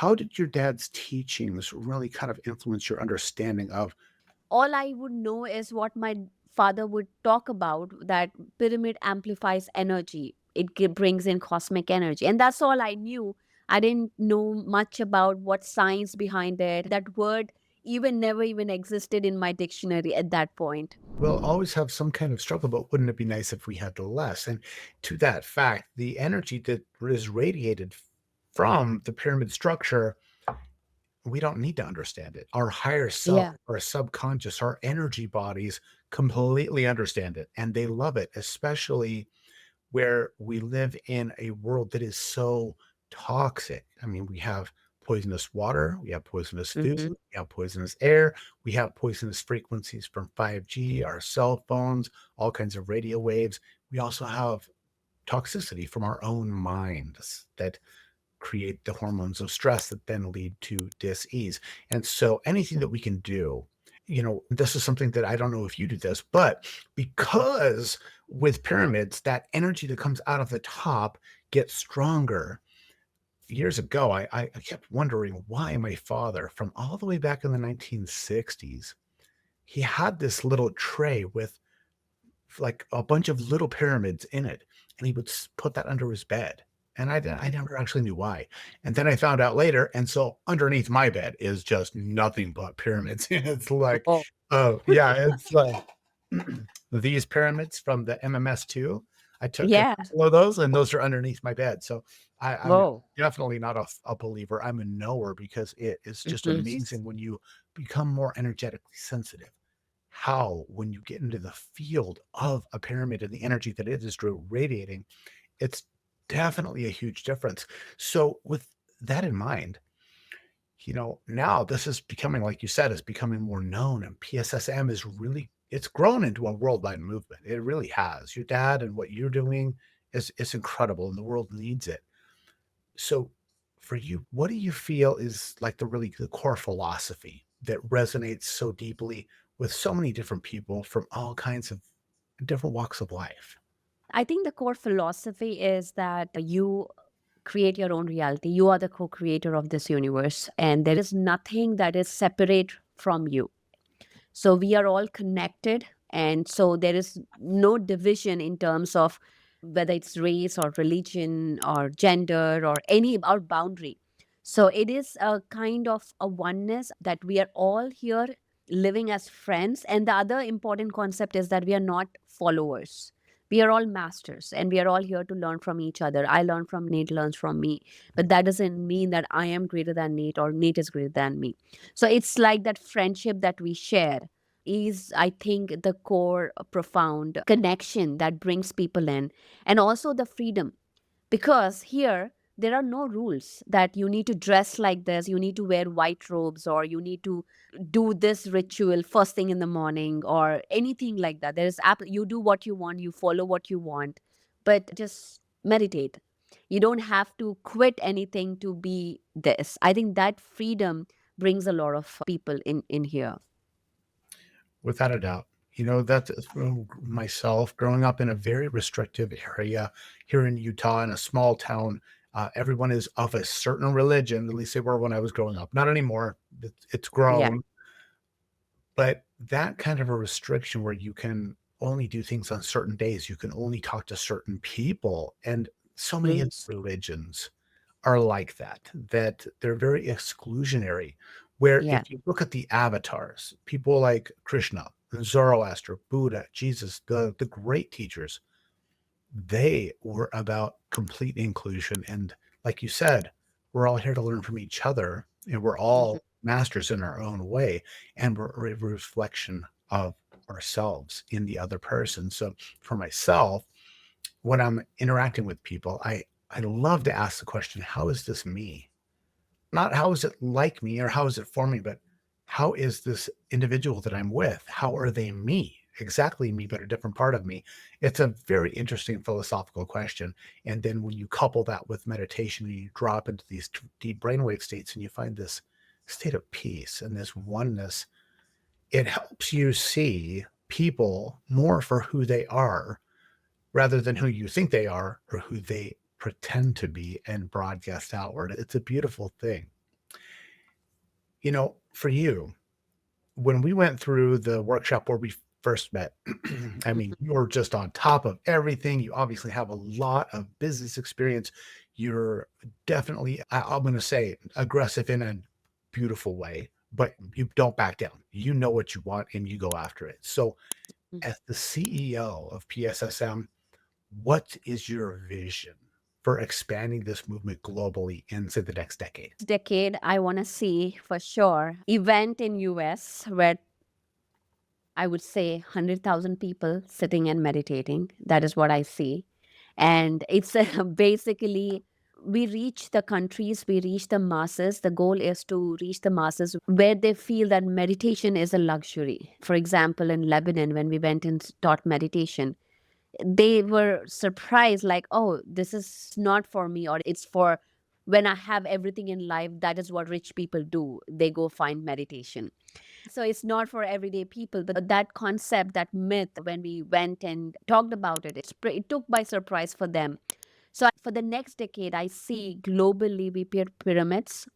how did your dad's teachings really kind of influence your understanding of? All I would know is what my father would talk about, that pyramid amplifies energy. Brings in cosmic energy. And that's all I knew. I didn't know much about what science behind it. That word even never even existed in my dictionary at that point. We'll always have some kind of struggle, but wouldn't it be nice if we had less? And to that fact, the energy that is radiated from the pyramid structure, we don't need to understand it. Our higher self, Yeah. our subconscious, our energy bodies completely understand it and they love it, especially where we live in a world that is so toxic. I mean, we have poisonous water, we have poisonous food, Hmm. we have poisonous air, we have poisonous frequencies from 5G, our cell phones, all kinds of radio waves. We also have toxicity from our own minds that create the hormones of stress that then lead to dis-ease. And so anything that we can do, this is something that I don't know if you do this, but because with pyramids, that energy that comes out of the top gets stronger. Years ago, I kept wondering why my father, from all the way back in the 1960s, he had this little tray with like a bunch of little pyramids in it, and he would put that under his bed. And I never actually knew why. And then I found out later. And so underneath my bed is just nothing but pyramids. It's like, Oh, oh yeah, it's like these pyramids from the MMS2. I took a yeah. couple of those, and those are underneath my bed. So I'm Whoa. definitely not a believer. I'm a knower because it is just Hmm. amazing when you become more energetically sensitive how when you get into the field of a pyramid and the energy that it is radiating, it's definitely a huge difference. So with that in mind, now this is becoming, like you said, is becoming more known and PSSM is really it's grown into a worldwide movement. It really has. Your dad and what you're doing is incredible and the world needs it. So for you, what do you feel is like the core philosophy that resonates so deeply with so many different people from all kinds of different walks of life? I think the core philosophy is that you create your own reality. You are the co creator of this universe, and there is nothing that is separate from you. So we are all connected. And so there is no division in terms of whether it's race or religion or gender or any or boundary. So it is a kind of a oneness that we are all here living as friends. And the other important concept is that we are not followers. We are all masters and we are all here to learn from each other. I learn from Nate, learns from me. But that doesn't mean that I am greater than Nate or Nate is greater than me. So it's like that friendship that we share is, I think, the core profound connection that brings people in, and also the freedom. Because here, there are no rules that you need to dress like this, you need to wear white robes, or you need to do this ritual first thing in the morning, or anything like that. You do what you want, you follow what you want, but just meditate. You don't have to quit anything to be this. I think that freedom brings a lot of people in here. Without a doubt. That's myself growing up in a very restrictive area here in Utah in a small town. Everyone is of a certain religion, at least they were when I was growing up. Not anymore. It's Yeah. grown. But that kind of a restriction where you can only do things on certain days, you can only talk to certain people, and so many of Mm. the religions are like that, that they're very exclusionary, where Yeah. if you look at the avatars, people like Krishna, Zoroaster, Buddha, Jesus, the great teachers, they were about complete inclusion, and like you said, we're all here to learn from each other, and we're Mhm. all masters in our own way, and we're a reflection of ourselves in the other person. So for myself, when I'm interacting with people, I love to ask the question, "How is this me?" Not how is it like me or how is it for me, but how is this individual that I'm with? How are they me? Exactly me, but a different part of me. It's a very interesting philosophical question. And then when you couple that with meditation and you drop into these deep brainwave states and you find this state of peace and this oneness, it helps you see people more for who they are rather than who you think they are or who they pretend to be and broadcast outward. It's a beautiful thing. For you, when we went through the workshop where we first met, I mean, Mhm. you're just on top of everything. You obviously have a lot of business experience. You're definitely, I'm going to say, aggressive in a beautiful way, but you don't back down. You know what you want and you go after it. So, Mhm. as the CEO of PSSM, what is your vision for expanding this movement globally into the next decade? This decade, I want to see for sure event in US where I would say 100,000 people sitting and meditating. That is what I see. And it's basically we reach the countries, we reach the masses. The goal is to reach the masses where they feel that meditation is a luxury. For example, in Lebanon, when we went and taught meditation, they were surprised, like, oh, this is not for me, or it's for when I have everything in life. That is what rich people do. They go find meditation. So it's not for everyday people, but that concept, that myth, when we went and talked about it, it took by surprise for them. So for the next decade, I see globally we build pyramids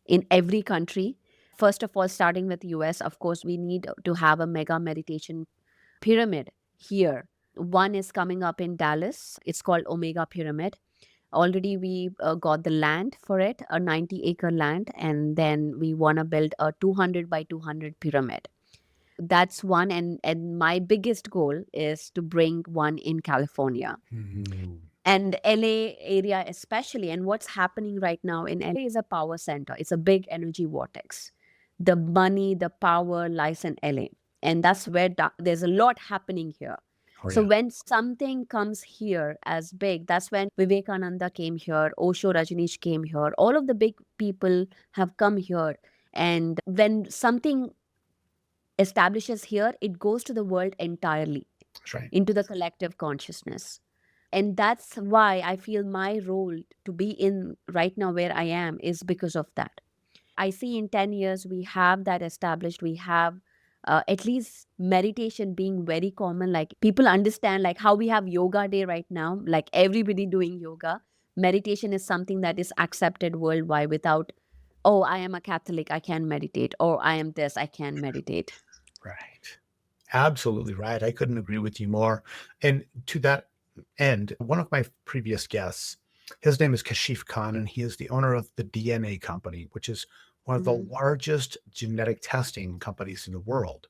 in every country. First of all, starting with US, of course, we need to have a mega meditation pyramid here. One is coming up in Dallas. It's called Omega Pyramid. Already we got the land for it, a 90-acre land, and then we want to build a 200 by 200 pyramid. That's one, and my biggest goal is to bring one in California Mhm. and LA area especially. And what's happening right now in LA is a power center. It's a big energy vortex. The money, the power lies in LA, and that's where there's a lot happening here. Oh, So yeah. when something comes here as big, that's when Vivekananda came here, Osho Rajneesh came here. All of the big people have come here, and when something establishes here, it goes to the world entirely, That's right. into the collective consciousness. And that's why I feel my role to be in right now where I am is because of that. I see in 10 years we have that established. We have at least meditation being very common. Like people understand, like how we have yoga day right now, like everybody doing yoga. Meditation is something that is accepted worldwide without, oh, I am a Catholic, I can meditate, or I am this, I can meditate. Right. Absolutely right. I couldn't agree with you more. And to that end, one of my previous guests, his name is Kashif Khan, and he is the owner of the DNA Company, which is one of the Mhm. largest genetic testing companies in the world.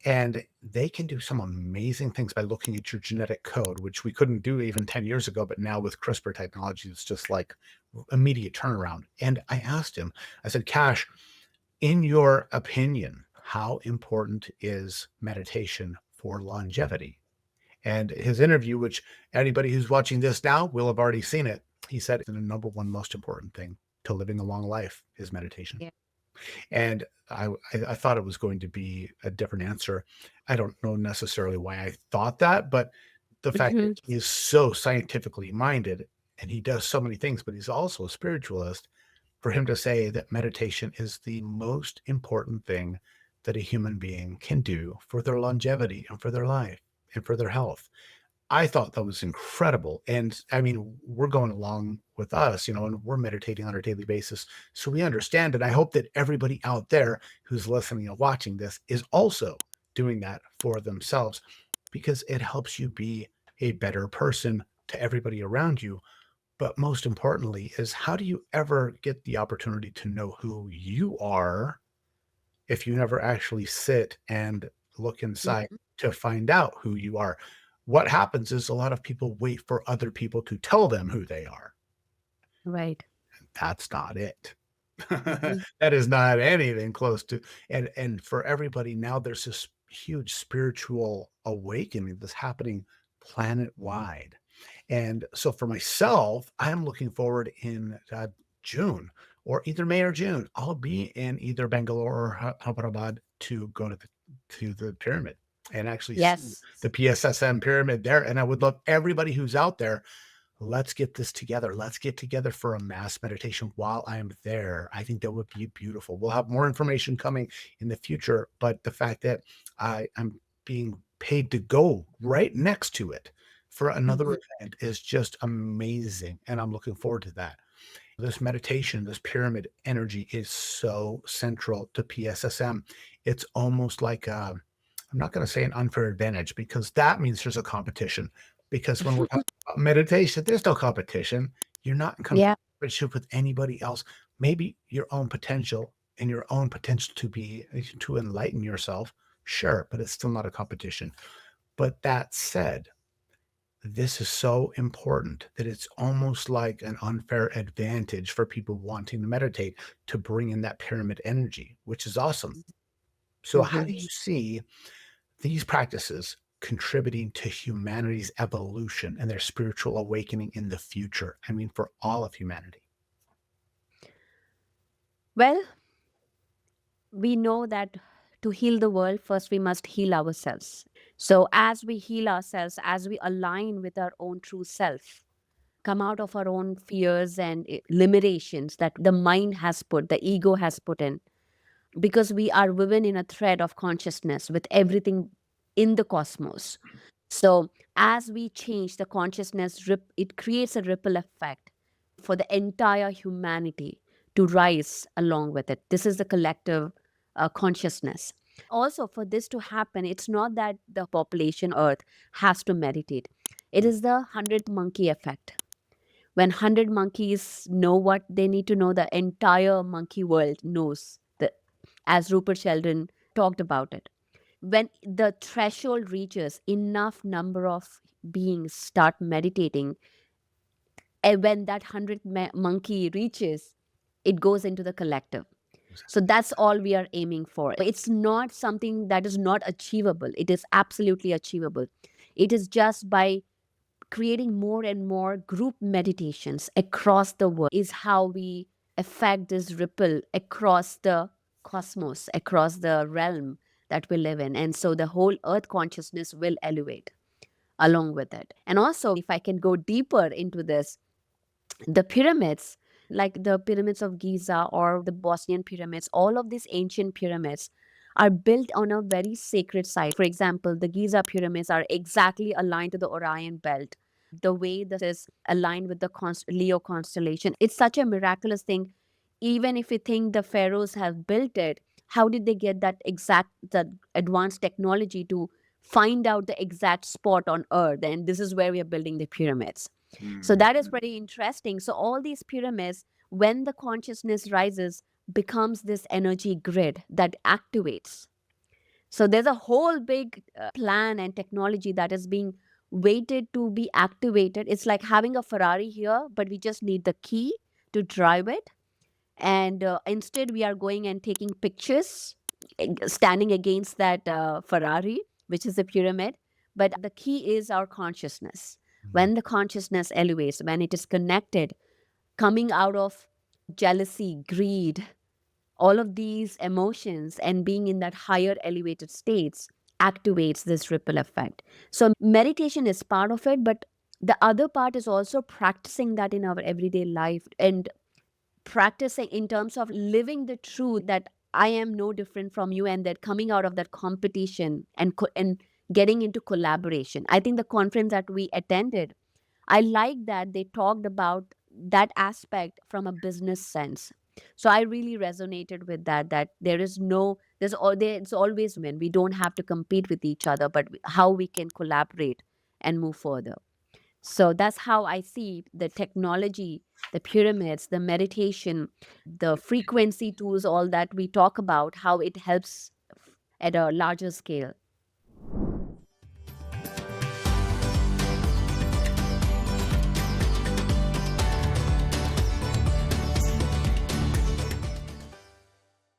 And they can do some amazing things by looking at your genetic code, which we couldn't do even 10 years ago. But now with CRISPR technology, it's just like immediate turnaround. And I asked him, I said, Cash, in your opinion, how important is meditation for longevity? And his interview, which anybody who's watching this now will have already seen it, he said the number one most important thing to living a long life is meditation. Yeah. And I thought it was going to be a different answer. I don't know necessarily why I thought that, but the fact that Mhm. he is so scientifically minded and he does so many things, but he's also a spiritualist, for him to say that meditation is the most important thing that a human being can do for their longevity and for their life and for their health. I thought that was incredible. And I mean, we're going along with us, and we're meditating on a daily basis. So we understand. And I hope that everybody out there who's listening and watching this is also doing that for themselves because it helps you be a better person to everybody around you. But most importantly, is how do you ever get the opportunity to know who you are if you never actually sit and look inside Mhm. to find out who you are? What happens is a lot of people wait for other people to tell them who they are. Right. That's not it. Mhm. That is not anything close to, and for everybody now, there's this huge spiritual awakening that's happening planet-wide. And so for myself, I am looking forward in June or either May or June. I'll be in either Bangalore or Hyderabad to go to the pyramid and actually see Yes. the PSSM pyramid there. And I would love everybody who's out there. Let's get this together. Let's get together for a mass meditation while I'm there. I think that would be beautiful. We'll have more information coming in the future, but the fact that I'm being paid to go right next to it for another Mhm. event is just amazing. And I'm looking forward to that. This meditation, this pyramid energy is so central to PSSM. It's almost like I'm not going to say an unfair advantage because that means there's a competition. Because when we're talking about meditation, there's no competition. You're not in Yeah. competition with anybody else. Maybe your own potential and your own potential to enlighten yourself, sure, but it's still not a competition. But that said, this is so important that it's almost like an unfair advantage for people wanting to meditate to bring in that pyramid energy, which is awesome. So, how Hmm. do you see these practices contributing to humanity's evolution and their spiritual awakening in the future? I mean, for all of humanity. Well, we know that to heal the world, first we must heal ourselves. So, as we heal ourselves, as we align with our own true self, come out of our own fears and limitations that the mind has put, the ego has put in, because we are woven in a thread of consciousness with everything in the cosmos. So, as we change the consciousness, it creates a ripple effect for the entire humanity to rise along with it. This is the collective consciousness. Also, for this to happen, it's not that the population Earth has to meditate, it is the 100 monkey effect. When 100 monkeys know what they need to know, the entire monkey world knows, as Rupert Sheldon talked about it. When the threshold reaches enough number of beings start meditating, and when that 100 monkey reaches, it goes into the collective. So that's all we are aiming for. It's not something that is not achievable. It is absolutely achievable. It is just by creating more and more group meditations across the world is how we affect this ripple across the cosmos, across the realm that we live in. And so the whole earth consciousness will elevate along with it. And also, if I can go deeper into this, the pyramids, like the pyramids of Giza or the Bosnian pyramids, all of these ancient pyramids are built on a very sacred site. For example, the Giza pyramids are exactly aligned to the Orion belt. The way this is aligned with the Leo constellation, it's such a miraculous thing. Even if you think the pharaohs have built it, how did they get that advanced technology to find out the exact spot on Earth? And this is where we are building the pyramids. So that is pretty interesting. So all these pyramids, when the consciousness rises, becomes this energy grid that activates. So there's a whole big plan and technology that is being waited to be activated. It's like having a Ferrari here, but we just need the key to drive it. And instead, we are going and taking pictures, standing against that Ferrari, which is a pyramid. But the key is our consciousness. When the consciousness elevates, when it is connected, coming out of jealousy, greed, all of these emotions, and being in that higher elevated states activates this ripple effect. So, meditation is part of it, but the other part is also practicing that in our everyday life and practicing in terms of living the truth that I am no different from you, and that coming out of that competition and getting into collaboration. I think the conference that we attended, I like that they talked about that aspect from a business sense. So I really resonated with that there is no there's always win. We don't have to compete with each other, but how we can collaborate and move further. So that's how I see the technology, the pyramids, the meditation, the frequency tools, all that we talk about, how it helps at a larger scale.